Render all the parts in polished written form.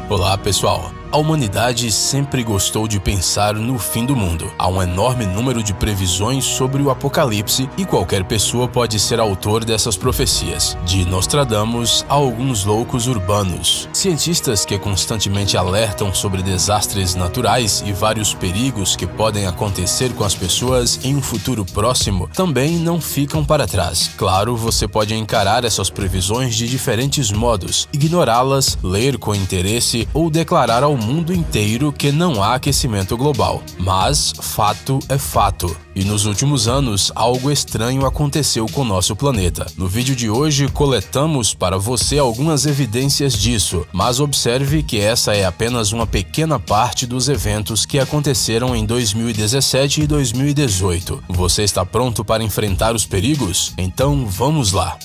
Olá, pessoal! A humanidade sempre gostou de pensar no fim do mundo. Há um enorme número de previsões sobre o apocalipse e qualquer pessoa pode ser autor dessas profecias. De Nostradamus a alguns loucos urbanos. Cientistas que constantemente alertam sobre desastres naturais e vários perigos que podem acontecer com as pessoas em um futuro próximo também não ficam para trás. Claro, você pode encarar essas previsões de diferentes modos, ignorá-las, ler com interesse ou declarar ao mundo inteiro que não há aquecimento global. Mas fato é fato. E nos últimos anos, algo estranho aconteceu com nosso planeta. No vídeo de hoje, coletamos para você algumas evidências disso, mas observe que essa é apenas uma pequena parte dos eventos que aconteceram em 2017 e 2018. Você está pronto para enfrentar os perigos? Então vamos lá!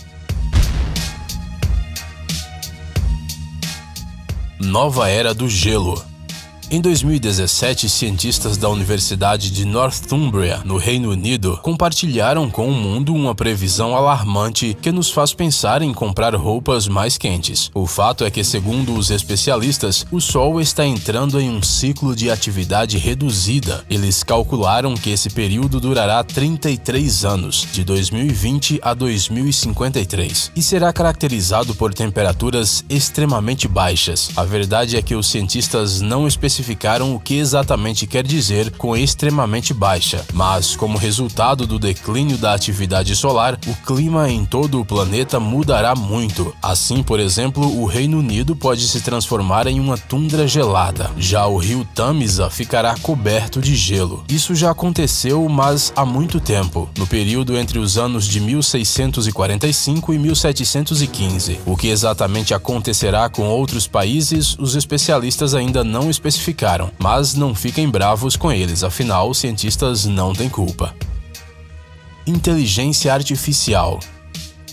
Nova Era do Gelo. Em 2017, cientistas da Universidade de Northumbria, no Reino Unido, compartilharam com o mundo uma previsão alarmante que nos faz pensar em comprar roupas mais quentes. O fato é que, segundo os especialistas, o Sol está entrando em um ciclo de atividade reduzida. Eles calcularam que esse período durará 33 anos, de 2020 a 2053, e será caracterizado por temperaturas extremamente baixas. A verdade é que os cientistas não especificaram o que exatamente quer dizer com extremamente baixa, mas como resultado do declínio da atividade solar, o clima em todo o planeta mudará muito. Assim, por exemplo, o Reino Unido pode se transformar em uma tundra gelada. Já o rio Tamisa ficará coberto de gelo. Isso já aconteceu, mas há muito tempo, no período entre os anos de 1645 e 1715. O que exatamente acontecerá com outros países, os especialistas ainda não especificaram, mas não fiquem bravos com eles, afinal, os cientistas não têm culpa. Inteligência artificial.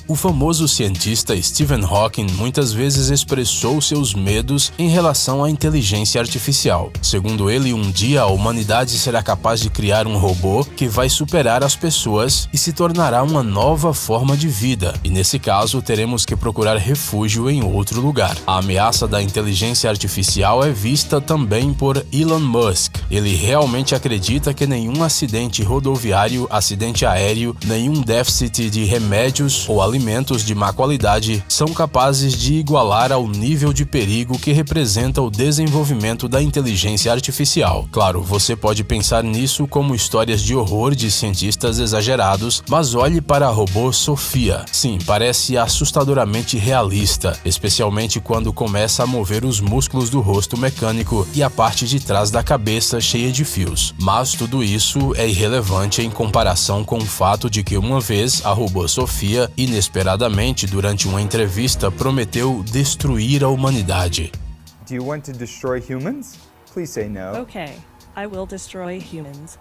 O famoso cientista Stephen Hawking muitas vezes expressou seus medos em relação à inteligência artificial. Segundo ele, um dia a humanidade será capaz de criar um robô que vai superar as pessoas e se tornará uma nova forma de vida, e nesse caso teremos que procurar refúgio em outro lugar. A ameaça da inteligência artificial é vista também por Elon Musk. Ele realmente acredita que nenhum acidente rodoviário, acidente aéreo, nenhum déficit de remédios ou alimentos de má qualidade são capazes de igualar ao nível de perigo que representa o desenvolvimento da inteligência artificial. Claro, você pode pensar nisso como histórias de horror de cientistas exagerados, mas olhe para a robô Sophia. Sim, parece assustadoramente realista, especialmente quando começa a mover os músculos do rosto mecânico e a parte de trás da cabeça cheia de fios. Mas tudo isso é irrelevante em comparação com o fato de que uma vez a robô Sophia, inesperadamente, durante uma entrevista, prometeu destruir a humanidade. Do you want to destroy humans? Please say no. Okay, I will destroy humans.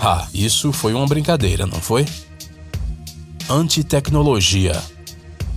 Ah, isso foi uma brincadeira, não foi? Antitecnologia.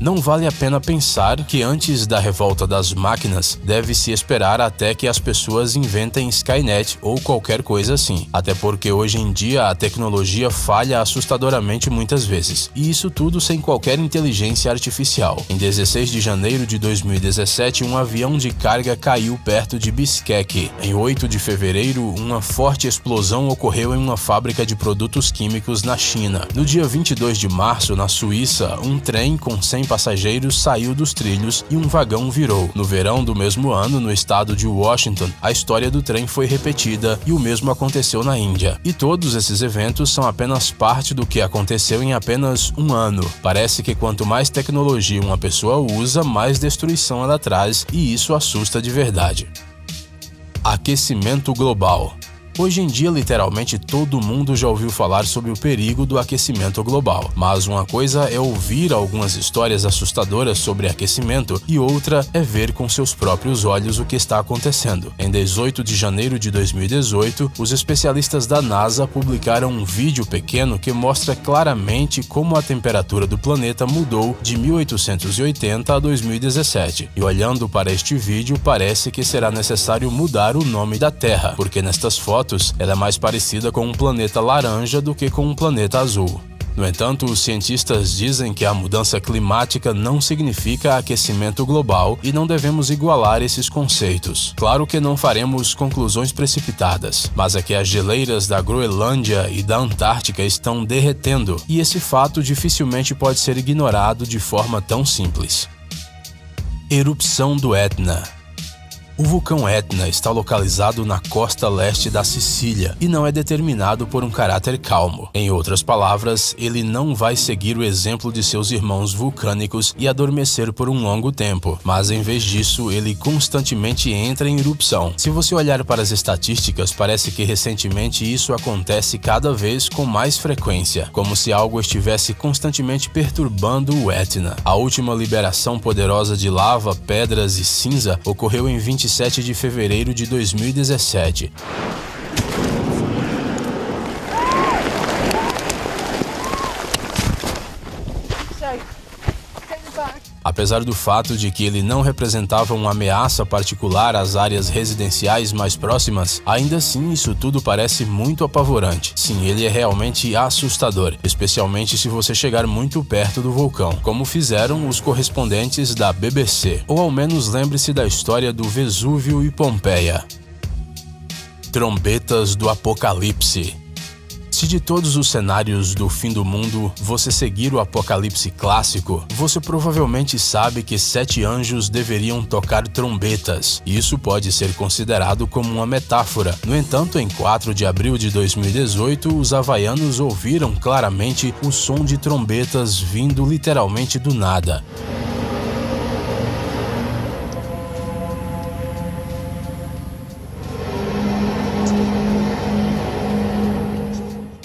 Não vale a pena pensar que antes da revolta das máquinas, deve-se esperar até que as pessoas inventem Skynet ou qualquer coisa assim. Até porque hoje em dia a tecnologia falha assustadoramente muitas vezes. E isso tudo sem qualquer inteligência artificial. Em 16 de janeiro de 2017, um avião de carga caiu perto de Bishkek. Em 8 de fevereiro, uma forte explosão ocorreu em uma fábrica de produtos químicos na China. No dia 22 de março, na Suíça, um trem com 100 passageiros saiu dos trilhos e um vagão virou. No verão do mesmo ano, no estado de Washington, a história do trem foi repetida e o mesmo aconteceu na Índia. E todos esses eventos são apenas parte do que aconteceu em apenas um ano. Parece que quanto mais tecnologia uma pessoa usa, mais destruição ela traz, e isso assusta de verdade. Aquecimento global. Hoje em dia, literalmente todo mundo já ouviu falar sobre o perigo do aquecimento global. Mas uma coisa é ouvir algumas histórias assustadoras sobre aquecimento e outra é ver com seus próprios olhos o que está acontecendo. Em 18 de janeiro de 2018, os especialistas da NASA publicaram um vídeo pequeno que mostra claramente como a temperatura do planeta mudou de 1880 a 2017. E olhando para este vídeo, parece que será necessário mudar o nome da Terra, porque nestas fotos ela é mais parecida com um planeta laranja do que com um planeta azul. No entanto, os cientistas dizem que a mudança climática não significa aquecimento global e não devemos igualar esses conceitos. Claro que não faremos conclusões precipitadas, mas é que as geleiras da Groenlândia e da Antártica estão derretendo, e esse fato dificilmente pode ser ignorado de forma tão simples. Erupção do Etna. O vulcão Etna está localizado na costa leste da Sicília e não é determinado por um caráter calmo. Em outras palavras, ele não vai seguir o exemplo de seus irmãos vulcânicos e adormecer por um longo tempo, mas em vez disso, ele constantemente entra em erupção. Se você olhar para as estatísticas, parece que recentemente isso acontece cada vez com mais frequência, como se algo estivesse constantemente perturbando o Etna. A última liberação poderosa de lava, pedras e cinza ocorreu em 27 de fevereiro de 2017. Apesar do fato de que ele não representava uma ameaça particular às áreas residenciais mais próximas, ainda assim isso tudo parece muito apavorante. Sim, ele é realmente assustador, especialmente se você chegar muito perto do vulcão, como fizeram os correspondentes da BBC. Ou ao menos lembre-se da história do Vesúvio e Pompeia. Trombetas do Apocalipse. Se de todos os cenários do fim do mundo você seguir o Apocalipse clássico, você provavelmente sabe que 7 anjos deveriam tocar trombetas. Isso pode ser considerado como uma metáfora. No entanto, em 4 de abril de 2018, os havaianos ouviram claramente o som de trombetas vindo literalmente do nada.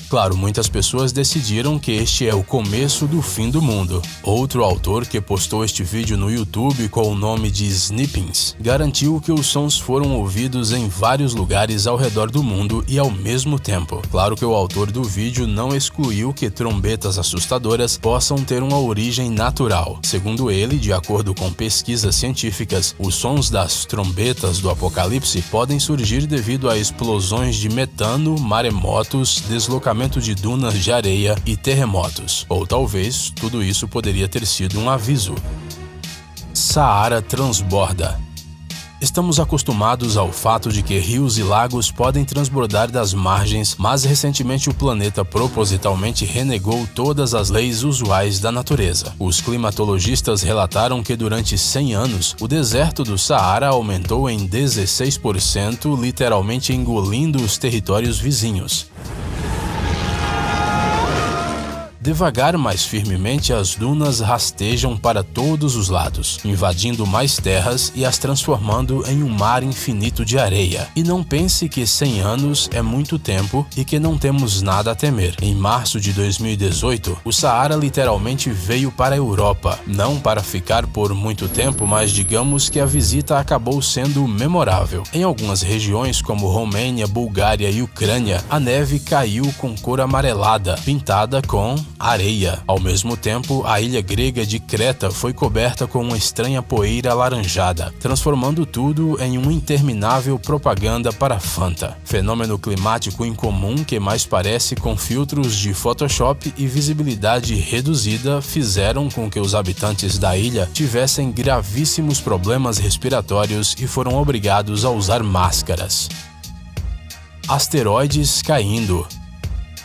Claro, muitas pessoas decidiram que este é o começo do fim do mundo. Outro autor que postou este vídeo no YouTube com o nome de Snippings garantiu que os sons foram ouvidos em vários lugares ao redor do mundo e ao mesmo tempo. Claro que o autor do vídeo não excluiu que trombetas assustadoras possam ter uma origem natural. Segundo ele, de acordo com pesquisas científicas, os sons das trombetas do Apocalipse podem surgir devido a explosões de metano, maremotos, deslocamento de dunas de areia e terremotos. Ou talvez tudo isso poderia ter sido um aviso. Saara transborda. Estamos acostumados ao fato de que rios e lagos podem transbordar das margens, mas recentemente o planeta propositalmente renegou todas as leis usuais da natureza. Os climatologistas relataram que durante 100 anos, o deserto do Saara aumentou em 16%, literalmente engolindo os territórios vizinhos. Devagar, mas firmemente, as dunas rastejam para todos os lados, invadindo mais terras e as transformando em um mar infinito de areia. E não pense que 100 anos é muito tempo e que não temos nada a temer. Em março de 2018, o Saara literalmente veio para a Europa. Não para ficar por muito tempo, mas digamos que a visita acabou sendo memorável. Em algumas regiões, como Romênia, Bulgária e Ucrânia, a neve caiu com cor amarelada, pintada com areia. Ao mesmo tempo, a ilha grega de Creta foi coberta com uma estranha poeira alaranjada, transformando tudo em uma interminável propaganda para Fanta. Fenômeno climático incomum que mais parece com filtros de Photoshop e visibilidade reduzida fizeram com que os habitantes da ilha tivessem gravíssimos problemas respiratórios e foram obrigados a usar máscaras. Asteroides caindo.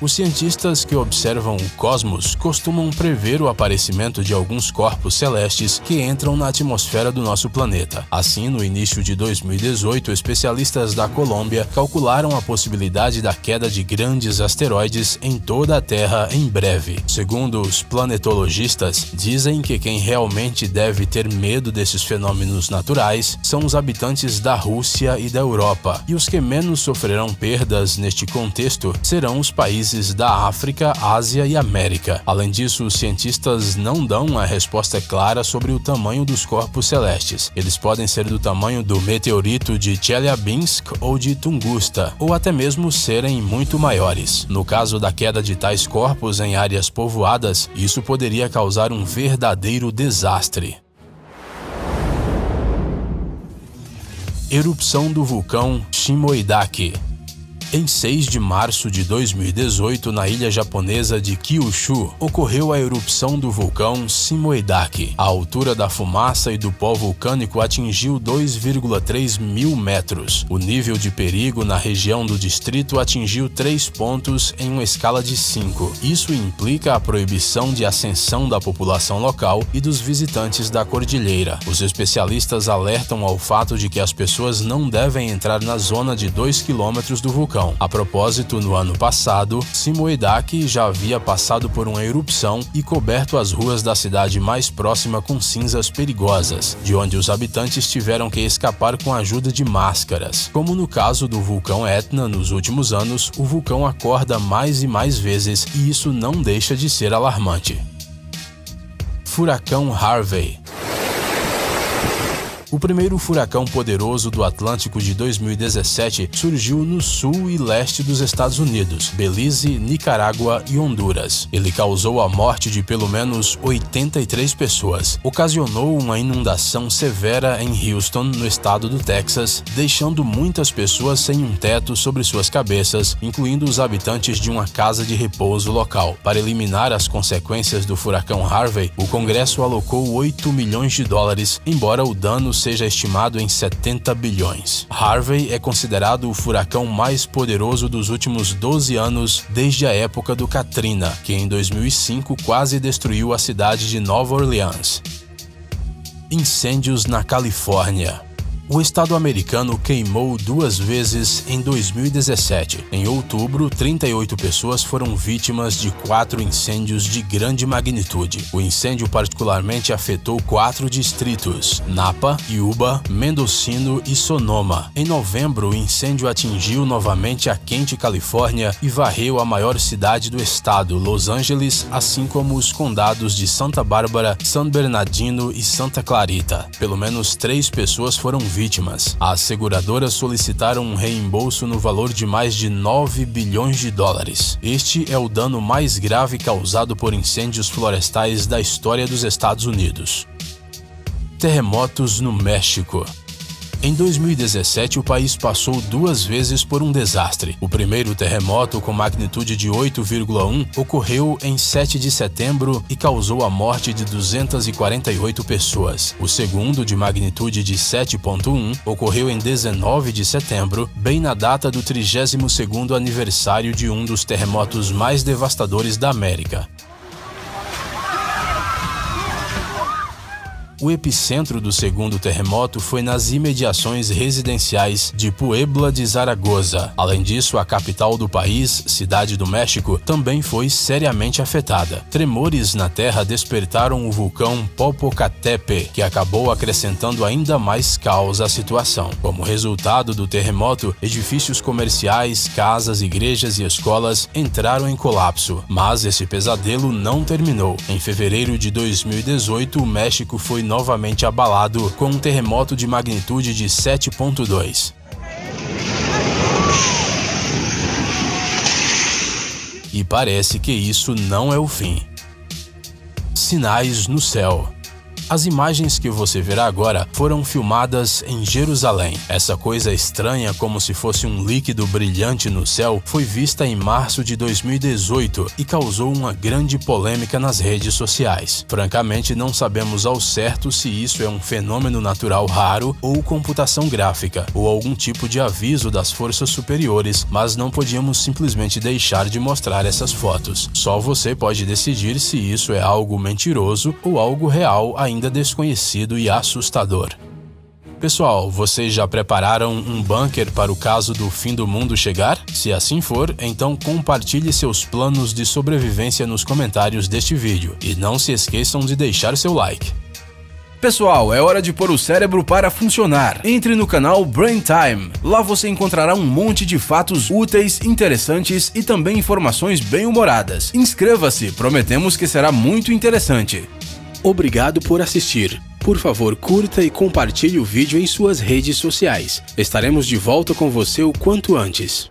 Os cientistas que observam o cosmos costumam prever o aparecimento de alguns corpos celestes que entram na atmosfera do nosso planeta. Assim, no início de 2018, especialistas da Colômbia calcularam a possibilidade da queda de grandes asteroides em toda a Terra em breve. Segundo os planetologistas, dizem que quem realmente deve ter medo desses fenômenos naturais são os habitantes da Rússia e da Europa, e os que menos sofrerão perdas neste contexto serão os países da África, Ásia e América. Além disso, os cientistas não dão uma resposta clara sobre o tamanho dos corpos celestes. Eles podem ser do tamanho do meteorito de Chelyabinsk ou de Tunguska, ou até mesmo serem muito maiores. No caso da queda de tais corpos em áreas povoadas, isso poderia causar um verdadeiro desastre. Erupção do vulcão Shimoidaki. Em 6 de março de 2018, na ilha japonesa de Kyushu, ocorreu a erupção do vulcão Simoidake. A altura da fumaça e do pó vulcânico atingiu 2,3 mil metros. O nível de perigo na região do distrito atingiu 3 pontos em uma escala de 5. Isso implica a proibição de ascensão da população local e dos visitantes da cordilheira. Os especialistas alertam ao fato de que as pessoas não devem entrar na zona de 2 km do vulcão. A propósito, no ano passado, Simoidake já havia passado por uma erupção e coberto as ruas da cidade mais próxima com cinzas perigosas, de onde os habitantes tiveram que escapar com a ajuda de máscaras. Como no caso do vulcão Etna, nos últimos anos, o vulcão acorda mais e mais vezes e isso não deixa de ser alarmante. Furacão Harvey. O primeiro furacão poderoso do Atlântico de 2017 surgiu no sul e leste dos Estados Unidos, Belize, Nicarágua e Honduras. Ele causou a morte de pelo menos 83 pessoas, ocasionou uma inundação severa em Houston, no estado do Texas, deixando muitas pessoas sem um teto sobre suas cabeças, incluindo os habitantes de uma casa de repouso local. Para eliminar as consequências do furacão Harvey, o Congresso alocou 8 milhões de dólares, embora o dano seja estimado em 70 bilhões. Harvey é considerado o furacão mais poderoso dos últimos 12 anos, desde a época do Katrina, que em 2005 quase destruiu a cidade de Nova Orleans. Incêndios na Califórnia. O estado americano queimou 2 vezes em 2017. Em outubro, 38 pessoas foram vítimas de 4 incêndios de grande magnitude. O incêndio particularmente afetou 4 distritos: Napa, Yuba, Mendocino e Sonoma. Em novembro, o incêndio atingiu novamente a quente Califórnia e varreu a maior cidade do estado, Los Angeles, assim como os condados de Santa Bárbara, San Bernardino e Santa Clarita. Pelo menos 3 pessoas foram vítimas. As seguradoras solicitaram um reembolso no valor de mais de 9 bilhões de dólares. Este é o dano mais grave causado por incêndios florestais da história dos Estados Unidos. Terremotos no México. Em 2017, o país passou 2 vezes por um desastre. O primeiro terremoto, com magnitude de 8,1, ocorreu em 7 de setembro e causou a morte de 248 pessoas. O segundo, de magnitude de 7,1, ocorreu em 19 de setembro, bem na data do 32º aniversário de um dos terremotos mais devastadores da América. O epicentro do segundo terremoto foi nas imediações residenciais de Puebla de Zaragoza. Além disso, a capital do país, Cidade do México, também foi seriamente afetada. Tremores na terra despertaram o vulcão Popocatépetl, que acabou acrescentando ainda mais caos à situação. Como resultado do terremoto, edifícios comerciais, casas, igrejas e escolas entraram em colapso. Mas esse pesadelo não terminou. Em fevereiro de 2018, o México foi novamente abalado com um terremoto de magnitude de 7,2. E parece que isso não é o fim. Sinais no céu. As imagens que você verá agora foram filmadas em Jerusalém. Essa coisa estranha, como se fosse um líquido brilhante no céu, foi vista em março de 2018 e causou uma grande polêmica nas redes sociais. Francamente, não sabemos ao certo se isso é um fenômeno natural raro ou computação gráfica, ou algum tipo de aviso das forças superiores, mas não podíamos simplesmente deixar de mostrar essas fotos. Só você pode decidir se isso é algo mentiroso ou algo real ainda desconhecido e assustador. Pessoal, vocês já prepararam um bunker para o caso do fim do mundo chegar? Se assim for, então compartilhe seus planos de sobrevivência nos comentários deste vídeo e não se esqueçam de deixar seu like. Pessoal, é hora de pôr o cérebro para funcionar. Entre no canal Brain Time. Lá você encontrará um monte de fatos úteis, interessantes e também informações bem-humoradas. Inscreva-se, prometemos que será muito interessante. Obrigado por assistir. Por favor, curta e compartilhe o vídeo em suas redes sociais. Estaremos de volta com você o quanto antes.